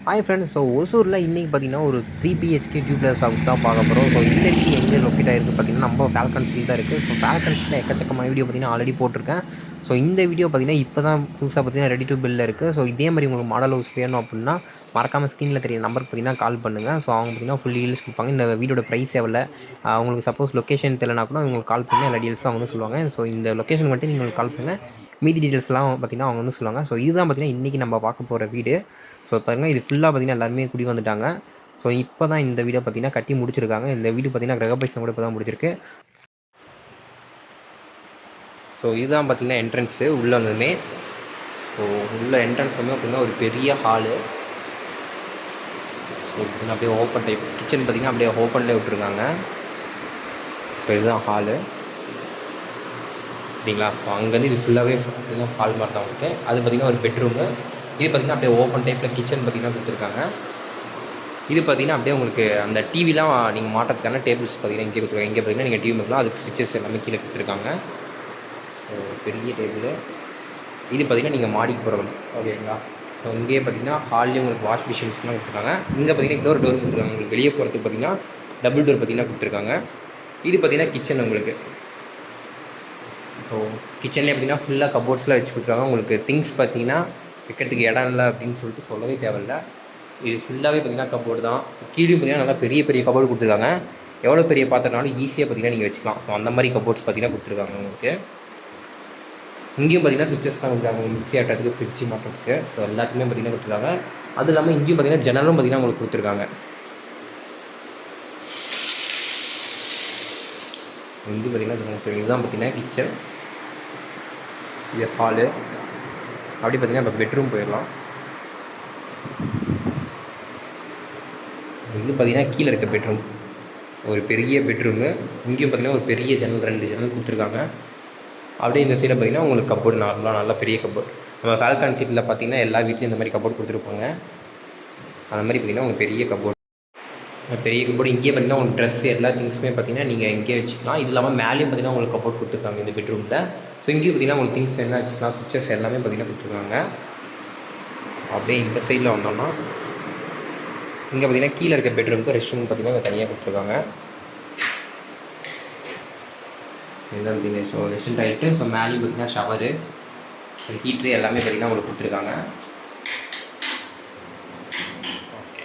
Hi friends. So ஒசூரில் இன்றைக்கி பார்த்தீங்கன்னா ஒரு 3 பிஹெச்கே டியூப்லெஸ் ஹவுஸ் தான் பார்க்க போகிறோம். ஸோ இந்த வீடு எங்கே லொக்கேட் ஆகிருக்கு பார்த்தீங்கன்னா நம்ம ஃபால்கன் ஸ்ட்ரீட் தான் இருக்குது. ஸோ ஃபால்கன் ஸ்ட்ரீட்டில் எக்கச்சக்கமான வீடியோ பார்த்தீங்கன்னா ஆல்ரெடி போட்டிருக்கேன். ஸோ இந்த வீடியோ பார்த்தீங்கன்னா இப்போ தான் புதுசாக பார்த்தீங்கன்னா ரெடி டு பில்ல இருக்குது. ஸோ இதே மாதிரி உங்களுக்கு மாடல் ஹவுஸ் வேணும் அப்படின்னா மறக்காமல் ஸ்க்ரீனில் தெரிய நம்பருக்கு பார்த்தீங்கன்னா கால் பண்ணுங்கள். ஸோ அவங்க பார்த்தீங்கன்னா ஃபுல் டீல்ஸ் கொடுப்பாங்க. இந்த வீடியோட ப்ரைஸ் எவ்வளோ, அவங்களுக்கு சப்போஸ் லொக்கேஷன் தெரியலனா கூட உங்களுக்கு கால் பண்ணி எல்லா டீல்ஸும் அவங்க வந்து சொல்லுவாங்க. ஸோ இந்த லொக்கேஷன் மட்டும் நீங்கள் கால் பண்ணுங்கள், மீதி டீட்டெயில்ஸ்லாம் பார்த்தீங்கன்னா அவங்க வந்து சொல்லுவாங்க. ஸோ இதுதான் பார்த்தீங்கன்னா இன்றைக்கி நம்ம பார்க்க போகிற வீடு. ஸோ பாருங்கள், இது ஃபுல்லாக பார்த்தீங்கன்னா எல்லாருமே குடி வந்துட்டாங்க. ஸோ இப்போ தான் இந்த வீடை பார்த்தீங்கன்னா கட்டி முடிச்சிருக்காங்க. இந்த வீடு பார்த்தீங்கன்னா கிரகப்பிரவேசம் கூட இப்போ தான் முடிச்சிருக்கு. ஸோ இதுதான் பார்த்தீங்கன்னா என்ட்ரன்ஸு உள்ளே வந்ததுமே. ஸோ உள்ள என்ட்ரன்ஸ் வந்து பார்த்தீங்கன்னா ஒரு பெரிய ஹாலு. ஸோ பார்த்தீங்கன்னா அப்படியே ஓப்பன் டைப் கிச்சன் பார்த்தீங்கன்னா அப்படியே ஓப்பன்லேயே விட்டுருக்காங்க. ஸோ இதுதான் ஹாலு சரிங்களா. ஸோ அங்கேருந்து இது ஃபுல்லாகவே பார்த்தீங்கன்னா ஹால் மாதிரி தான் இருக்குது. அது பார்த்திங்கன்னா ஒரு பெட்ரூமு. இது பார்த்திங்கன்னா அப்படியே ஓப்பன் டைப்பில் கிச்சன் பார்த்திங்கன்னா கொடுத்துருக்காங்க. இது பார்த்திங்கன்னா அப்படியே உங்களுக்கு அந்த டிவிலாம் நீங்கள் மாட்டுறதுக்கான டேபிள்ஸ் பார்த்திங்கன்னா இங்கே கொடுத்துருக்காங்க. இங்கே பார்த்திங்கன்னா நீங்கள் டிவி மாற்றலாம், அதுக்கு ஸ்விட்சஸ் எல்லாமே கீழே கொடுத்துருக்காங்க. ஸோ பெரிய டேபிள். இது பார்த்திங்கன்னா நீங்கள் மாடிக்கு போகிற வழி ஓகேங்களா. ஸோ இங்கேயே பார்த்திங்கன்னா ஹால்லேயும் உங்களுக்கு வாஷ் மிஷின்ஸ்லாம் கொடுத்துருக்காங்க. இங்கே பார்த்திங்கன்னா இன்னொரு டோர் கொடுத்துருக்காங்க. உங்களுக்கு வெளியே போகிறதுக்கு பார்த்திங்கன்னா டபுள் டோர் பார்த்திங்கன்னா கொடுத்துருக்காங்க. இது பார்த்திங்கன்னா கிச்சன் உங்களுக்கு. ஸோ கிச்சன்லேயே பார்த்திங்கன்னா ஃபுல்லாக கபோர்ட்ஸ்லாம் வச்சு கொடுத்துருக்காங்க. உங்களுக்கு திங்ஸ் பார்த்திங்கன்னா வைக்கிறதுக்கு இடம் இல்லை அப்படின்னு சொல்லிட்டு சொல்லவே தேவையில்லை. இது ஃபுல்லாகவே பார்த்திங்கன்னா கபோர்டு தான். கீழே பார்த்திங்கன்னா நல்லா பெரிய பெரிய கபோர்டு கொடுத்துருக்காங்க. எவ்வளோ பெரிய பாத்திரனாலும் ஈஸியாக பார்த்திங்கன்னா நீங்கள் வச்சுக்கலாம். ஸோ அந்த மாதிரி கபோர்ட்ஸ் பார்த்திங்கன்னா கொடுத்துருக்காங்க உங்களுக்கு. இங்கேயும் பார்த்திங்கன்னா சுவிச்சஸ்லாம் கொடுத்துருக்காங்க, மிக்ஸி ஆட்டுறதுக்கு, ஃப்ரிட்ஜு மாட்டுறதுக்கு. ஸோ எல்லாத்துக்குமே பார்த்திங்கன்னா கொடுத்துருக்காங்க. அது இல்லாமல் இங்கேயும் பார்த்திங்கன்னா ஜன்னலும் பார்த்திங்கன்னா உங்களுக்கு கொடுத்துருக்காங்க. இங்கேயும் பார்த்திங்கன்னா இதுதான் பார்த்திங்கன்னா கிச்சன், இது ஹாலு. அப்படி பார்த்திங்கன்னா இப்போ பெட்ரூம் போயிடலாம். இது பார்த்திங்கன்னா கீழே இருக்க பெட்ரூம், ஒரு பெரிய பெட்ரூமு. இங்கேயும் பார்த்திங்கன்னா ஒரு பெரிய ஜன்னல், 2 ஜன்னல் கொடுத்துருக்காங்க. அப்படியே இந்த சைடில் பார்த்திங்கன்னா உங்களுக்கு கப்போர்டு நார்மலாக நல்லா பெரிய கப்போர்டு. நம்ம ஃபால்கன் சீட்டில் பார்த்திங்கன்னா எல்லா வீட்லேயும் இந்த மாதிரி கப்போர்டு கொடுத்துருப்பாங்க. அந்த மாதிரி பார்த்திங்கன்னா உங்களுக்கு பெரிய கப்போர்டு. பெரிய கப்போர்டு இங்கேயே பார்த்திங்கன்னா உங்களுக்கு ட்ரெஸ் எல்லா திங்ஸுமே பார்த்திங்கன்னா நீங்கள் இங்கேயே வச்சுக்கலாம். இது இல்லாமல் மேலேயும் பார்த்திங்கன்னா உங்களுக்கு கப்போர்ட் கொடுத்துருக்காங்க இந்த பெட்ரூமில். ஸோ இங்கேயும் பார்த்திங்கன்னா உங்களுக்கு திங்ஸ் என்ன வச்சுக்கலாம், சுவிச்சஸ் எல்லாமே பார்த்திங்கன்னா கொடுத்துருக்காங்க. அப்படியே இந்த சைடில் வந்தோம்னா இங்கே பார்த்திங்கன்னா கீழே இருக்க பெட்ரூமுக்கு ரெஸ்ட் ரூம் பார்த்திங்கன்னா தனியாக கொடுத்துருக்காங்க. இதுதான் பார்த்திங்கன்னா ஸோ வெஸ்டர்ன் டாய்லெட்டு. ஸோ மேலேயும் பார்த்திங்கன்னா ஷவரு, ஹீட்ரு எல்லாமே பார்த்திங்கன்னா உங்களுக்கு கொடுத்துருக்காங்க. ஓகே.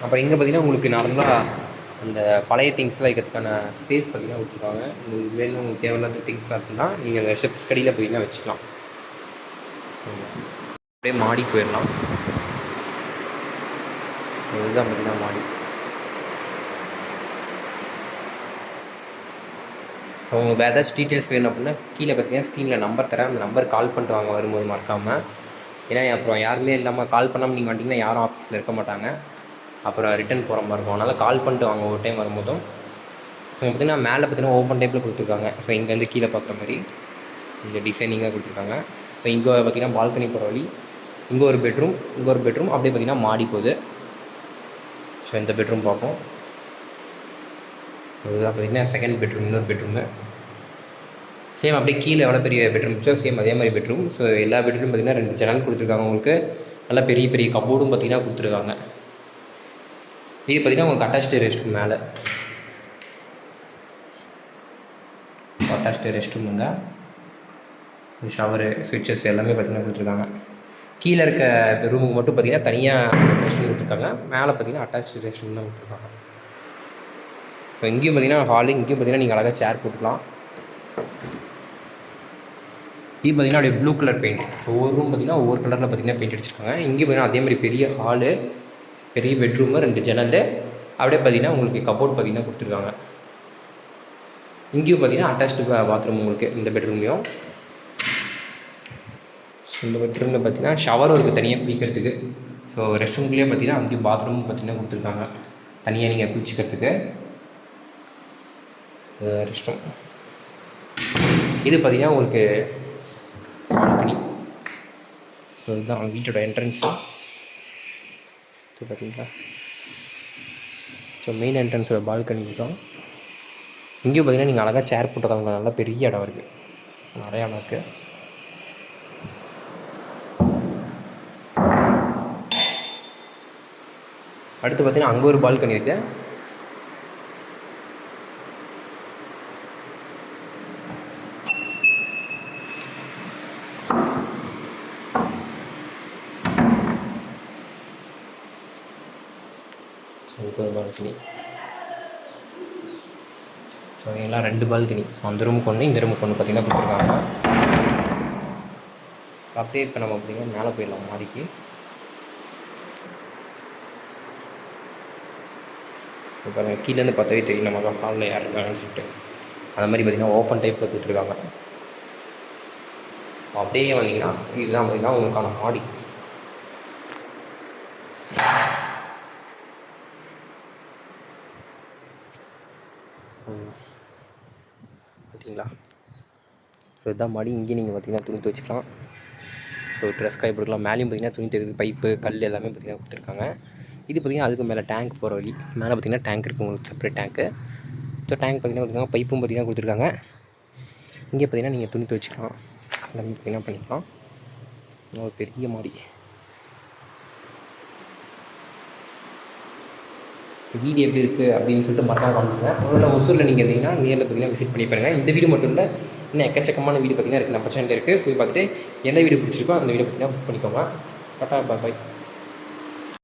அப்புறம் இங்கே பார்த்திங்கன்னா உங்களுக்கு நார்மலாக அந்த பழைய திங்ஸ்லாம் வைக்கிறதுக்கான ஸ்பேஸ் பார்த்திங்கன்னா கொடுத்துருக்காங்க. உங்களுக்கு வேணும், உங்களுக்கு தேவையில்லாத திங்ஸாக இருக்குன்னா நீங்கள் அந்த ஸ்டெப்ஸ் கடியில் பார்த்திங்கன்னா வச்சுக்கலாம். அப்படியே மாடி போயிடலாம். ஸோ இதுதான் பார்த்திங்கன்னா மாடி. உங்களுக்கு வேறு ஏதாச்சும் டீட்டெயில்ஸ் வேணும் அப்படின்னா கீழே பார்த்திங்கன்னா ஸ்க்ரீனில் நம்பர் தரேன், அந்த நம்பர் கால் பண்ணிட்டு வாங்க வரும்போது மறக்காமல். ஏன்னா அப்புறம் யாருமே இல்லாமல் கால் பண்ணாமல் நீங்கள் வந்தீங்கன்னா யாரும் ஆஃபீஸில் இருக்க மாட்டாங்க, அப்புறம் ரிட்டன் போகிற மாதிரி இருக்கும். அதனால் கால் பண்ணிட்டு வாங்க ஒரு டைம் வரும்போதும். ஸோ பார்த்திங்கன்னா மேலே பார்த்திங்கன்னா ஓப்பன் டைப்பில் கொடுத்துருக்காங்க. ஸோ இங்கேருந்து கீழே பார்க்குற மாதிரி இந்த டிசைனிங்காக கொடுத்துருக்காங்க. ஸோ இங்கே பார்த்திங்கன்னா பால்கனி போகிற வழி. இங்கே ஒரு பெட்ரூம், இங்கே ஒரு பெட்ரூம், அப்படியே பார்த்திங்கன்னா மாடி போகுது. ஸோ இந்த பெட்ரூம் பார்ப்போம். இதுதான் பார்த்திங்கன்னா செகண்ட் பெட்ரூம், இன்னொரு பெட்ரூமு. சேம் அப்படியே கீழே எவ்வளோ பெரிய பெட்ரூம் இருந்துச்சோ சேம் அதே மாதிரி பெட்ரூம். ஸோ எல்லா பெட்ரூம் பார்த்திங்கன்னா 2 ஜன்னல் கொடுத்துருக்காங்க. உங்களுக்கு நல்லா பெரிய பெரிய கபோர்டும் பார்த்திங்கன்னா கொடுத்துருக்காங்க. இது பார்த்திங்கன்னா உங்களுக்கு அட்டாச்டு ரெஸ்ட் ரூம். மேலே அட்டாச்டு ரெஸ்ட் ரூமுங்க. ஷவரு, சுவிட்சஸ் எல்லாமே பார்த்திங்கன்னா கொடுத்துருக்காங்க. கீழே இருக்க ரூமுக்கு மட்டும் பார்த்திங்கன்னா தனியாக ரெஸ்ட் ரூம் கொடுத்துருக்காங்க. மேலே பார்த்திங்கன்னா அட்டாச்டு ரெஸ்ட் ரூம் தான் கொடுத்துருக்காங்க. ஸோ இங்கேயும் பார்த்திங்கன்னா ஹாலு, இங்கேயும் பார்த்திங்கன்னா நீங்கள் அழகாக சேர் போட்டுக்கலாம். இது பார்த்திங்கன்னா அப்படியே ப்ளூ கலர் பெயிண்ட். ஸோ ஒவ்வொரு ரூம் பார்த்திங்கன்னா ஒவ்வொரு கலரில் பார்த்திங்கன்னா பெயிண்ட் அடிச்சிருக்காங்க. இங்கேயும் பார்த்திங்கன்னா அதே மாதிரி பெரிய ஹாலு, பெரிய பெட்ரூமு, 2 ஜன்னல், அப்படியே பார்த்திங்கன்னா உங்களுக்கு கபோர்ட் பார்த்திங்கன்னா கொடுத்துருக்காங்க. இங்கேயும் பார்த்திங்கன்னா அட்டாச்டு பாத்ரூம் உங்களுக்கு இந்த பெட்ரூம்லேயும். இந்த பெட்ரூமில் பார்த்திங்கன்னா ஷவரும் இருக்குது தனியாக குளிக்கிறதுக்கு. ஸோ ரெஸ்ட் ரூம்லேயே பார்த்திங்கன்னா அங்கேயும் பாத்ரூமும் பார்த்திங்கன்னா கொடுத்துருக்காங்க தனியாக நீங்கள் குளிச்சிக்கிறதுக்கு. ரெஸ்ட் ரூம் இது பார்த்திங்கன்னா உங்களுக்கு பால்கனி. ஸோ இதுதான் வீட்டோட என்ட்ரன்ஸு. ஸோ பார்த்தீங்களா, ஸோ மெயின் என்ட்ரன்ஸோட பால்கனி தான். இங்கேயும் பார்த்திங்கன்னா நீங்கள் அழகாக சேர் போட்டுருக்காங்க. நல்லா பெரிய இடம் இருக்குது, நிறையா இடம் இருக்குது. அடுத்து பார்த்திங்கன்னா அங்கே ஒரு பால்கனி இருக்குது. ஒரு பால்கனி. ஸோ எல்லாம் 2 பால்கனி. ஸோ அந்த ரூமுக்கு ஒன்று, இந்த ரூமுக்கு ஒன்று பார்த்திங்கன்னா கொடுத்துருக்காங்க. ஸோ அப்படியே இப்போ நம்ம பார்த்திங்கன்னா மேலே போயிடலாம் மாடிக்கு. ஸோ பாருங்கள் கீழேருந்து பார்த்தாவே தெரியும் நம்ம ஹாலில் யார் இருக்காங்கன்னு சொல்லிட்டு. அந்த மாதிரி பார்த்திங்கன்னா ஓப்பன் டைப்பில் கொடுத்துருக்காங்க. ஸோ அப்படியே வந்தீங்கன்னா இதுதான் பார்த்திங்கன்னா உங்களுக்கான மாடி. பார்த்தீங்களா? ஸோ இதுதான் மாடி. இங்கே நீங்கள் பார்த்திங்கன்னா துணி துவைச்சிக்கலாம். ஸோ ட்ரெஸ் காய போட்டுக்கலாம். மேலேயும் பார்த்திங்கன்னா துணி துவைக்கிறது பைப்பு கல் எல்லாமே பார்த்திங்கன்னா கொடுத்துருக்காங்க. இது பார்த்திங்கன்னா அதுக்கு மேலே டேங்க் போகிற வழி. மேலே பார்த்திங்கன்னா டேங்க் இருக்குது, உங்களுக்கு செப்பரேட் டேங்க்கு. ஸோ டேங்க் பார்த்திங்கன்னா பைப்பும் பார்த்திங்கன்னா கொடுத்துருக்காங்க. இங்கே பார்த்திங்கன்னா நீங்கள் துணி துவைச்சிக்கலாம், எல்லாமே பார்த்திங்கன்னா பண்ணிக்கலாம். ஒரு பெரிய மாடி. வீடு எப்படி இருக்குது அப்படின்னு சொல்லிட்டு மறக்காம காமிங்க. ஒருவேளை ஒசூரில் நீங்கள் இருந்தீங்கன்னா நேரில் பார்த்திங்கன்னா விசிட் பண்ணி பாருங்கள். இந்த வீடு மட்டும் இல்லை, இன்னும் எக்கச்சக்கமான வீடு பார்த்திங்கன்னா இருக்குது. நம்ம சேனல் இருக்குது. போய் பார்த்துட்டு எந்த வீடு பிடிச்சிருக்கோ அந்த வீடு பார்த்திங்கன்னா புக் பண்ணிக்கோங்க. டாடா பாய்.